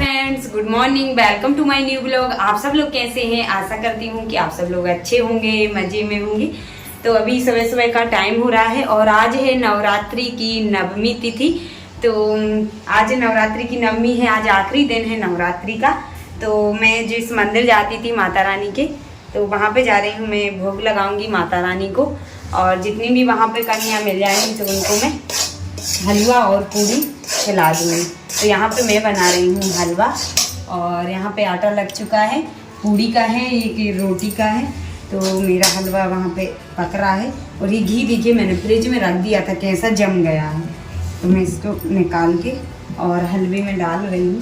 Friends, good morning. Welcome to my new blog. आप सब लोग कैसे हैं? आशा करती हूँ कि आप सब लोग अच्छे होंगे, मजे में होंगे। तो अभी सुबह सुबह का टाइम हो रहा है और आज है नवरात्रि की नवमी तिथि। तो आज नवरात्रि की नवमी है, आज आखिरी दिन है नवरात्रि का। तो मैं जिस मंदिर जाती थी माता रानी के, तो वहाँ पे जा रही हूँ। मैं भोग लगाऊंगी माता रानी को और जितनी भी वहाँ पे कन्या मिल जाएंगी तो उनको मैं हलवा और पूरी खिला दूँगी। तो यहाँ पे मैं बना रही हूँ हलवा और यहाँ पे आटा लग चुका है, पूरी का है, एक रोटी का है। तो मेरा हलवा वहाँ पे पक रहा है और ये घी देखिए मैंने फ्रिज में रख दिया था, कैसा जम गया है। तो मैं इसको निकाल के और हलवे में डाल रही हूँ।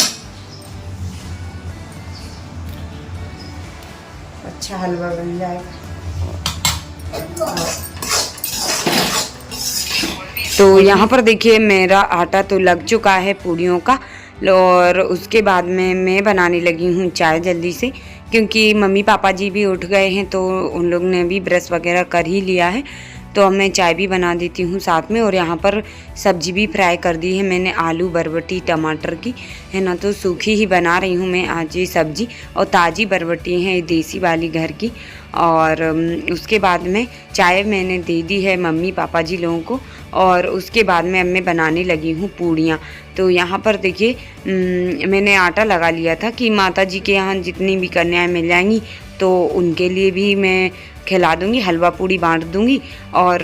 अच्छा हलवा बन जाएगा। तो यहाँ पर देखिए मेरा आटा तो लग चुका है पूरियों का और उसके बाद में मैं बनाने लगी हूँ चाय जल्दी से, क्योंकि मम्मी पापा जी भी उठ गए हैं तो उन लोग ने भी ब्रश वगैरह कर ही लिया है। तो अब मैं चाय भी बना देती हूँ साथ में। और यहाँ पर सब्जी भी फ्राई कर दी है मैंने, आलू बरबटी टमाटर की है ना। तो सूखी ही बना रही हूँ मैं आज ये सब्जी, और ताज़ी बरबटी है देसी वाली घर की। और उसके बाद में चाय मैंने दे दी है मम्मी पापा जी लोगों को और उसके बाद में अब मैं बनाने लगी हूँ पूड़ियाँ। तो यहाँ पर देखिए मैंने आटा लगा लिया था कि माता जी के यहाँ जितनी भी कन्याएं मिल जाएंगी तो उनके लिए भी मैं खिला दूँगी, हलवा पूड़ी बांट दूँगी। और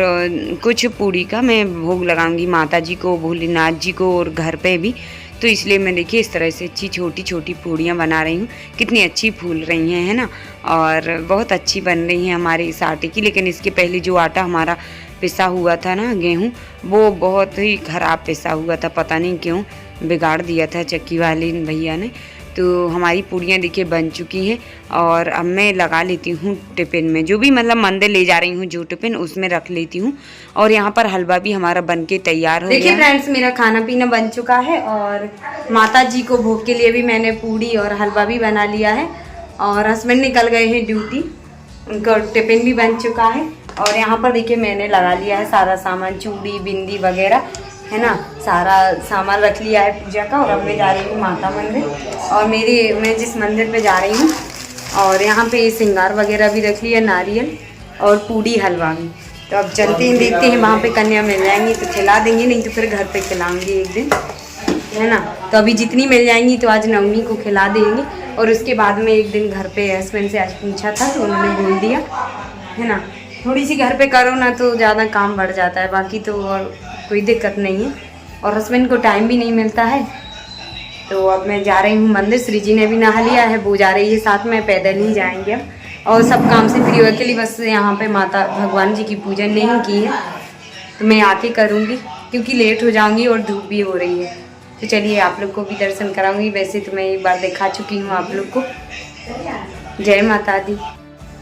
कुछ पूड़ी का मैं भोग लगाऊंगी माता जी को, भोलेनाथ जी को और घर पे भी। तो इसलिए मैं देखिए इस तरह से अच्छी छोटी छोटी पूड़ियाँ बना रही हूँ। कितनी अच्छी फूल रही हैं, है ना। और बहुत अच्छी बन रही हैं हमारे इस आटे की। लेकिन इसके पहले जो आटा हमारा पिसा हुआ था ना, गेहूँ, वो बहुत ही ख़राब पिसा हुआ था, पता नहीं क्यों बिगाड़ दिया था चक्की वाले भैया ने। तो हमारी पूड़ियाँ देखिए बन चुकी हैं और अब मैं लगा लेती हूँ टिफ़िन में, जो भी मतलब मंदिर ले जा रही हूँ जो टिफ़िन उसमें रख लेती हूँ। और यहाँ पर हलवा भी हमारा बन के तैयार हो गया। देखिए फ्रेंड्स, मेरा खाना पीना बन चुका है और माता जी को भोग के लिए भी मैंने पूड़ी और हलवा भी बना लिया है। और हस्बैंड निकल गए हैं ड्यूटी, उनका टिफ़िन भी बन चुका है। और यहाँ पर देखिए मैंने लगा लिया है सारा सामान, चूड़ी बिंदी वगैरह, है ना, सारा सामान रख लिया है पूजा का। और अब मैं जा रही हूँ माता मंदिर, और मैं जिस मंदिर पे जा रही हूँ और यहाँ पे श्रृंगार वगैरह भी रख लिया, नारियल और पूड़ी हलवा भी। तो अब चलते हैं, देखते हैं वहाँ पे कन्या मिल जाएंगी तो खिला देंगे, नहीं तो फिर घर पे खिलाऊंगी एक दिन, है ना। तो अभी जितनी मिल जाएंगी तो आज नवमी को खिला देंगे। और उसके बाद में एक दिन घर पे हस्बैंड से आज पूछा था तो उन्होंने बोल दिया, है ना, थोड़ी सी घर पे करो ना तो ज़्यादा काम बढ़ जाता है, बाकी तो और कोई दिक्कत नहीं है। और हस्बैंड को टाइम भी नहीं मिलता है। तो अब मैं जा रही हूँ मंदिर, श्री जी ने भी नहा लिया है, वो जा रही है साथ में, पैदल ही जाएंगे अब। और सब काम से फ्री हो के लिए बस यहाँ पे माता भगवान जी की पूजन नहीं की है तो मैं आके करूँगी, क्योंकि लेट हो जाऊँगी और धूप भी हो रही है। तो चलिए आप लोग को भी दर्शन कराऊँगी। वैसे तो मैं एक बार दिखा चुकी हूँ आप लोग को। जय माता दी।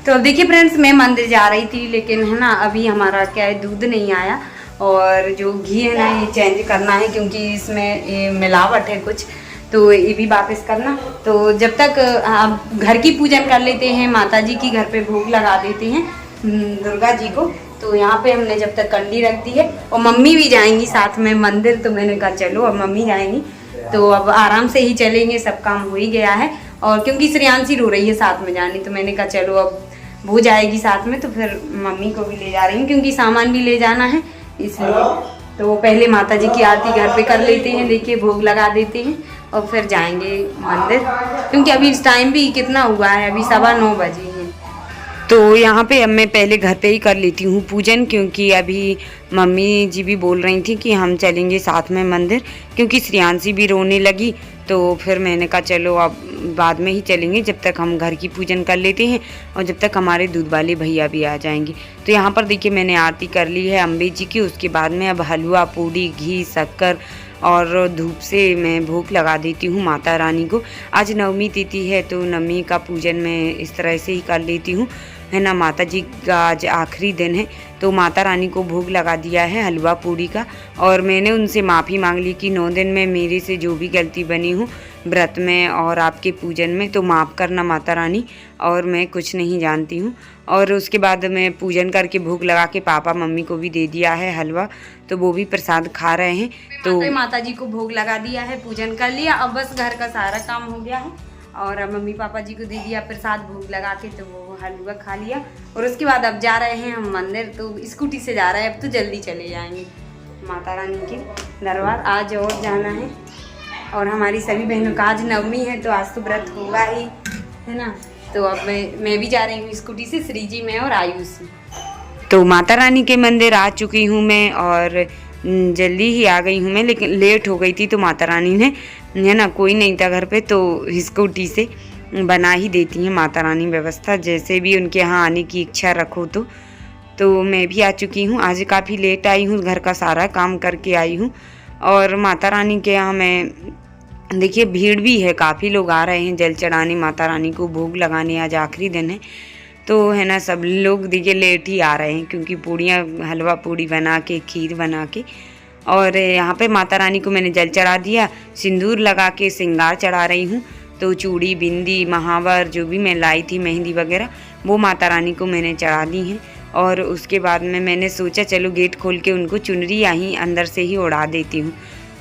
तो अब देखिए फ्रेंड्स, मैं मंदिर जा रही थी, लेकिन है ना अभी हमारा क्या है, दूध नहीं आया और जो घी है ना ये चेंज करना है, क्योंकि इसमें ये मिलावट है कुछ, तो ये भी वापस करना। तो जब तक आप घर की पूजन कर लेते हैं, माता जी की घर पे भोग लगा देते हैं दुर्गा जी को। तो यहाँ पे हमने जब तक कंडी रख दी है और मम्मी भी जाएंगी साथ में मंदिर, तो मैंने कहा चलो अब मम्मी जाएंगी तो अब आराम से ही चलेंगे, सब काम हो ही गया है। और क्योंकि श्रेयांशी रो रही है साथ में जानी, तो मैंने कहा चलो अब वो जाएगी साथ में तो फिर मम्मी को भी ले जा रही हूँ, क्योंकि सामान भी ले जाना है इसलिए। तो पहले माता जी की आरती घर पे कर लेते हैं, देखिए भोग लगा देते हैं और फिर जाएंगे मंदिर, क्योंकि अभी इस टाइम भी कितना हुआ है, अभी 9:15 बजे हैं। तो यहाँ पे अब मैं पहले घर पे ही कर लेती हूँ पूजन, क्योंकि अभी मम्मी जी भी बोल रही थी कि हम चलेंगे साथ में मंदिर, क्योंकि श्रेयांशी भी रोने लगी। तो फिर मैंने कहा चलो अब बाद में ही चलेंगे, जब तक हम घर की पूजन कर लेते हैं और जब तक हमारे दूध वाले भैया भी आ जाएंगे। तो यहाँ पर देखिए मैंने आरती कर ली है अम्बे जी की। उसके बाद में अब हलवा पूड़ी घी शक्कर और धूप से मैं भोग लगा देती हूँ माता रानी को। आज नवमी तिथि है तो नवमी का पूजन मैं इस तरह से ही कर लेती हूँ, है ना। माता जी का आज आखिरी दिन है तो माता रानी को भोग लगा दिया है हलवा पूड़ी का। और मैंने उनसे माफ़ी मांग ली कि 9 दिन में मेरे से जो भी गलती बनी हो व्रत में और आपके पूजन में तो माफ़ करना माता रानी, और मैं कुछ नहीं जानती हूँ। और उसके बाद मैं पूजन करके भोग लगा के पापा मम्मी को भी दे दिया है हलवा, तो वो भी प्रसाद खा रहे हैं। तो माता जी को भोग लगा दिया है, पूजन कर लिया, अब बस घर का सारा काम हो गया है। और अब मम्मी पापा जी को दे दिया प्रसाद भोग लगा के, तो वो हलवा खा लिया। और उसके बाद अब जा रहे हैं हम मंदिर, तो स्कूटी से जा रहे हैं, अब तो जल्दी चले जाएंगे माता रानी के दरबार। आज और जाना है, और हमारी सभी बहनों का आज नवमी है, तो आज तो व्रत होगा ही, है ना। तो अब मैं भी जा रही हूँ स्कूटी से, श्री जी में और आयुष। तो माता रानी के मंदिर आ चुकी हूँ मैं, और जल्दी ही आ गई हूँ मैं, लेकिन लेट हो गई थी, तो माता रानी ने, है ना, कोई नहीं था घर पे, तो स्कूटी से बना ही देती हैं माता रानी व्यवस्था, जैसे भी उनके यहाँ आने की इच्छा रखो। तो मैं भी आ चुकी हूँ, आज काफ़ी लेट आई हूँ, घर का सारा काम करके आई हूँ। और माता रानी के यहाँ मैं देखिए भीड़ भी है, काफ़ी लोग आ रहे हैं जल चढ़ाने माता रानी को, भोग लगाने, आज आखिरी दिन है, तो है ना, सब लोग देखिए लेट ही आ रहे हैं, क्योंकि पूड़ियाँ हलवा पूड़ी बना के, खीर बना के। और यहाँ पे माता रानी को मैंने जल चढ़ा दिया, सिंदूर लगा के श्रृंगार चढ़ा रही हूँ। तो चूड़ी, बिंदी, महावर जो भी मैं लाई थी, मेहंदी वगैरह, वो माता रानी को मैंने चढ़ा दी हैं। और उसके बाद में मैंने सोचा चलो गेट खोल के उनको चुनरी यहीं अंदर से ही उड़ा देती हूँ।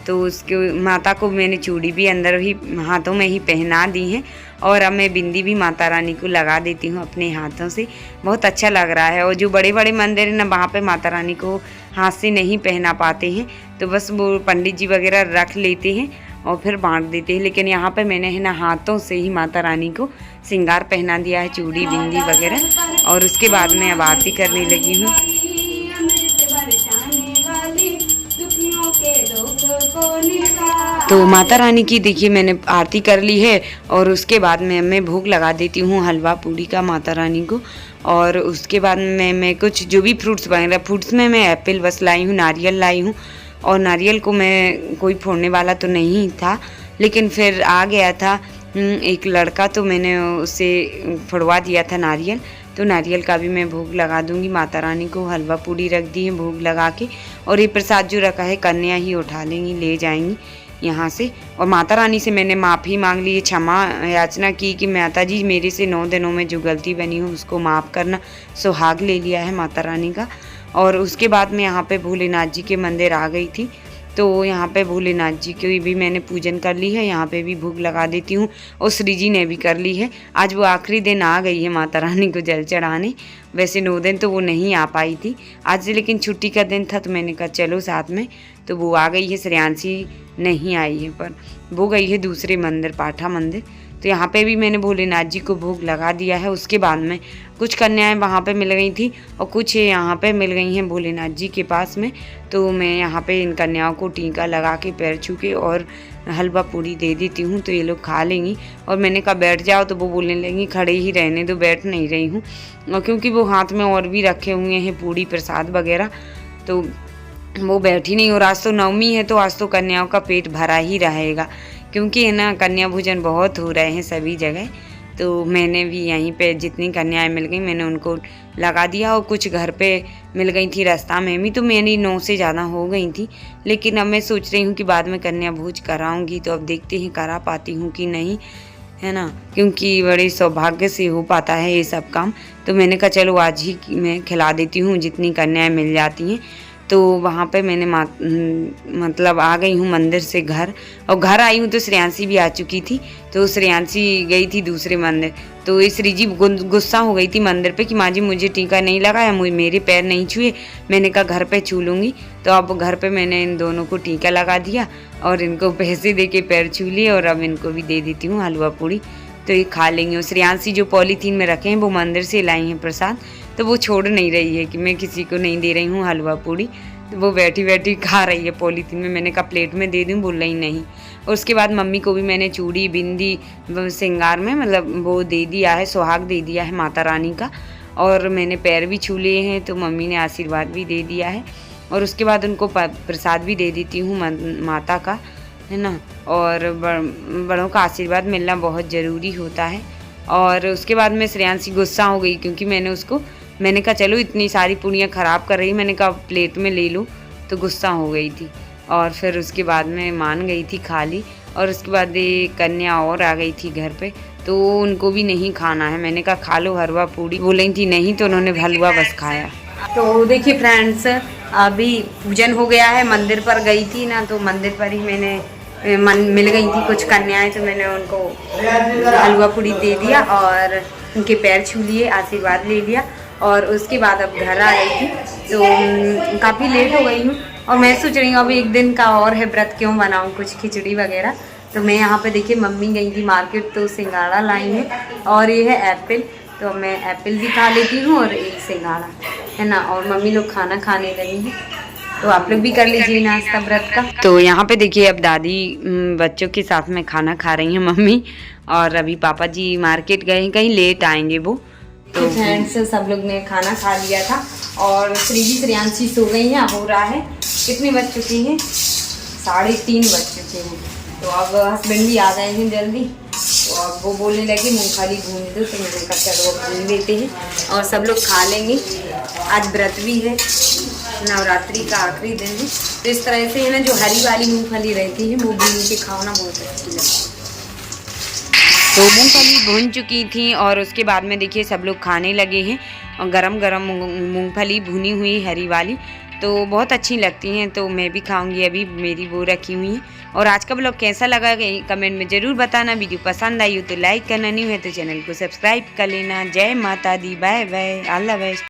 तो उसके माता को मैंने चूड़ी भी अंदर ही हाथों में ही पहना दी हैं, और अब मैं बिंदी भी माता रानी को लगा देती हूँ अपने हाथों से, बहुत अच्छा लग रहा है। और जो बड़े बड़े मंदिर हैं ना, वहाँ पे माता रानी को हाथ से नहीं पहना पाते हैं, तो बस वो पंडित जी वगैरह रख लेते हैं और फिर बांट देते हैं, लेकिन यहाँ पे मैंने है ना हाथों से ही माता रानी को श्रृंगार पहना दिया है, चूड़ी बिंदी वगैरह। और उसके बाद मैं अब आरती करने लगी हूँ। तो माता रानी की देखिए मैंने आरती कर ली है, और उसके बाद मैं भोग लगा देती हूँ हलवा पूड़ी का माता रानी को। और उसके बाद मैं कुछ जो भी फ्रूट्स वगैरह, फ्रूट्स में मैं एप्पल बस लाई हूँ, नारियल लाई हूँ, और नारियल को मैं कोई फोड़ने वाला तो नहीं था, लेकिन फिर आ गया था एक लड़का, तो मैंने उसे फोड़वा दिया था नारियल। तो नारियल का भी मैं भोग लगा दूंगी माता रानी को, हलवा पूड़ी रख दी है भोग लगा के। और ये प्रसाद जो रखा है कन्या ही उठा लेंगी, ले जाएंगी यहाँ से। और माता रानी से मैंने माफ़ी मांग ली, क्षमा याचना की कि माता जी मेरे से 9 दिनों में जो गलती बनी हो उसको माफ़ करना, सुहाग ले लिया है माता रानी का। और उसके बाद मैं यहाँ पे भोलेनाथ जी के मंदिर आ गई थी, तो यहाँ पे भोलेनाथ जी की भी मैंने पूजन कर ली है, यहाँ पे भी भोग लगा देती हूँ, और श्री जी ने भी कर ली है। आज वो आखिरी दिन आ गई है माता रानी को जल चढ़ाने, वैसे 9 दिन तो वो नहीं आ पाई थी आज, लेकिन छुट्टी का दिन था, तो मैंने कहा चलो साथ में, तो वो आ गई है। श्रेयांशी नहीं आई है, पर वो गई है दूसरे मंदिर, पाठा मंदिर। तो यहाँ पे भी मैंने भोलेनाथ जी को भोग लगा दिया है। उसके बाद में कुछ कन्याएं वहाँ पे मिल गई थी, और कुछ यहाँ पे मिल गई हैं भोलेनाथ जी के पास में, तो मैं यहाँ पे इन कन्याओं को टीका लगा के, पैर छू के और हलवा पूड़ी दे देती हूँ, तो ये लोग खा लेंगी। और मैंने कहा बैठ जाओ, तो वो बोलने लगी खड़े ही रहने दो, बैठ नहीं रही हूँ, और क्योंकि वो हाथ में और भी रखे हुए हैं पूड़ी प्रसाद वगैरह, तो वो बैठी नहीं। और आज तो नवमी है, तो आज तो कन्याओं का पेट भरा ही रहेगा, क्योंकि है ना कन्या भोजन बहुत हो रहे हैं सभी जगह। तो मैंने भी यहीं पे जितनी कन्याएं मिल गई मैंने उनको लगा दिया, और कुछ घर पे मिल गई थी रास्ता में भी, तो मेरी 9 से ज़्यादा हो गई थी। लेकिन अब मैं सोच रही हूँ कि बाद में कन्या भोज कराऊंगी, तो अब देखते हैं करा पाती हूँ कि नहीं, है ना, क्योंकि बड़े सौभाग्य से हो पाता है ये सब काम। तो मैंने कहा चलो आज ही मैं खिला देती हूँ जितनी कन्याएं मिल जाती हैं। तो वहाँ पे मैंने मतलब आ गई हूँ मंदिर से घर, और घर आई हूँ तो श्रेयांशी भी आ चुकी थी, तो श्रेयांशी गई थी दूसरे मंदिर। तो ये श्री जी गुस्सा हो गई थी मंदिर पे कि माँ जी मुझे टीका नहीं लगाया, मेरे पैर नहीं छुए। मैंने कहा घर पे छू लूँगी, तो अब घर पे मैंने इन दोनों को टीका लगा दिया, और इनको पैसे दे के पैर छू लिए, और अब इनको भी दे देती हूँ हलवा पूड़ी, तो ये खा लेंगे। और श्रेयांशी जो पॉलीथीन में रखे हैं वो मंदिर से लाई हैं प्रसाद, तो वो छोड़ नहीं रही है कि मैं किसी को नहीं दे रही हूँ हलवा पूड़ी, तो वो बैठी बैठी खा रही है पॉलीथीन में। मैंने कहा प्लेट में दे दूँ, बोल रही नहीं। और उसके बाद मम्मी को भी मैंने चूड़ी बिंदी श्रृंगार में मतलब वो दे दिया है, सुहाग दे दिया है माता रानी का, और मैंने पैर भी छू लिए हैं, तो मम्मी ने आशीर्वाद भी दे दिया है। और उसके बाद उनको प्रसाद भी दे देती हूँ माता का, है ना, और बड़ों का आशीर्वाद मिलना बहुत ज़रूरी होता है। और उसके बाद में श्रेयांशी गुस्सा हो गई, क्योंकि मैंने उसको मैंने कहा चलो इतनी सारी पूड़ियाँ ख़राब कर रही, मैंने कहा प्लेट में ले लो, तो गुस्सा हो गई थी। और फिर उसके बाद में मान गई थी खा ली। और उसके बाद एक कन्या और आ गई थी घर पे, तो उनको भी नहीं खाना है। मैंने कहा खा लो हलवा पूड़ी, बोल रही थी नहीं, तो उन्होंने हलवा बस खाया। तो देखिए फ्रेंड्स, अभी पूजन हो गया है, मंदिर पर गई थी ना, तो मंदिर पर ही मिल गई थी कुछ कन्याएं, तो मैंने उनको हलवा पूड़ी दे दिया और उनके पैर छू लिए, आशीर्वाद ले लिया। और उसके बाद अब घर आ गई थी, तो काफ़ी लेट हो गई हूँ। और मैं सोच रही हूँ अब एक दिन का और है, व्रत क्यों बनाऊँ, कुछ खिचड़ी वगैरह। तो मैं यहाँ पे देखिए मम्मी गई थी मार्केट, तो सिंघाड़ा लाई है और ये है एप्पल, तो मैं एप्पल भी खा लेती हूँ और एक सिंघाड़ा, है ना। और मम्मी लोग खाना खाने लगी हैं, तो आप लोग भी कर लीजिए नाश्ता व्रत का। तो यहाँ पे देखिए अब दादी बच्चों के साथ में खाना खा रही हैं मम्मी, और अभी पापा जी मार्केट गए हैं, कहीं लेट आएंगे वो। तो फ्रेंड्स सब लोग ने खाना खा लिया था और श्रीजी श्रेयांशी सो गई हैं। हो रहा है कितने बज चुकी हैं, 3:30 बज चुके हैं। तो अब हस्बैंड भी आ गए हैं जल्दी, तो अब वो बोलने लगे मूंगफली भून दो, तो मैंने कहा चलो भून देते हैं और सब लोग खा लेंगे। आज व्रत भी है, नवरात्रि का आखिरी दिन है, तो इस तरह से है ना, जो हरी वाली मूंगफली रहती है वो भून के खाओ ना, बहुत अच्छी लगती है। तो मूंगफली भून चुकी थी और उसके बाद में देखिए सब लोग खाने लगे हैं, और गरम गरम मूंगफली भुनी हुई हरी वाली तो बहुत अच्छी लगती हैं, तो मैं भी खाऊंगी। अभी मेरी वो रखी हुई है। और आज का ब्लॉग कैसा लगा कमेंट में ज़रूर बताना। वीडियो पसंद आई हो तो लाइक करना, नहीं है तो चैनल को सब्सक्राइब कर लेना। जय माता दी, bye bye, all the best.